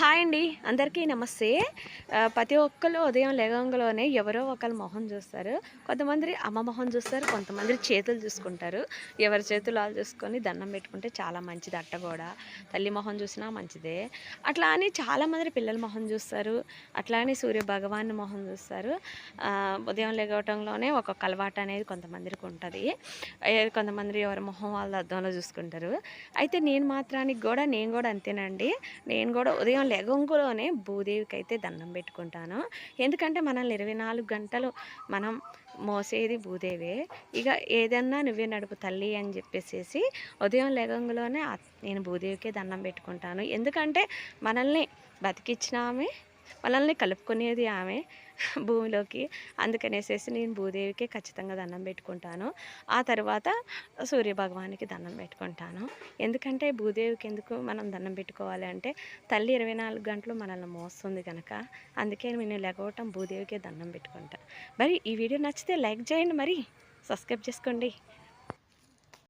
Hi అండి. అందరికీ నమస్తే. ప్రతి ఒక్కళ్ళు ఉదయం లెగంగానే ఎవరో ఒకళ్ళ మొహం చూస్తారు. కొంతమంది అమ్మ మొహం చూస్తారు. కొంతమంది చేతులు చూసుకుంటారు. ఎవరి చేతులు ఆళ్ళు చూసుకొని దండం పెట్టుకుంటే చాలా మంచిది అట్ట గూడా. తల్లి మొహం చూసినా మంచిదే. అట్లా అని చాలామంది పిల్లల మొహం చూస్తారు. అట్లా అని సూర్య భగవానుడి మొహం చూస్తారు. ఉదయం లెగవటంలోనే ఒక్కొక్క అలవాటు అనేది కొంతమందికి ఉంటది. కొంతమంది ఎవరి మొహం వాళ్ళు అద్దంలో చూసుకుంటారు. అయితే నేను గూడా అంతేనండి. నేను గూడా ఉదయం లెగంగులోనే భూదేవికైతే దండం బెట్టుకుంటాను. ఎందుకంటే మనల్ని 24 గంటలు మనం మోసేది భూదేవే. ఇగ ఏదన్నా నువ్వే నడుపు తల్లి అని జెప్పేసేసి ఉదయం లెగంగులోనే నేను భూదేవికే దండం బెట్టుకుంటాను. ఎందుకంటే మనల్ని బతికిచ్చిన ఆమె, మనల్ని కలుపుకునేది ఆమె భూమిలోకి. అందుకనేసేసి నేను భూదేవికే ఖచ్చితంగా దండం బెట్టుకుంటాను. ఆ తర్వాత సూర్యభగవానికి దండం బెట్టుకుంటాను. ఎందుకంటే భూదేవికి ఎందుకు మనం దండం పెట్టుకోవాలి అంటే తల్లి 24 గంటలు మనల్ని మోస్తుంది గనక. అందుకే నేను లెగవటం భూదేవికే దండం పెట్టుకుంటా. మరి ఈ వీడియో నచ్చితే లైక్ చేయండి, మరి సబ్స్క్రైబ్ చేసుకోండి.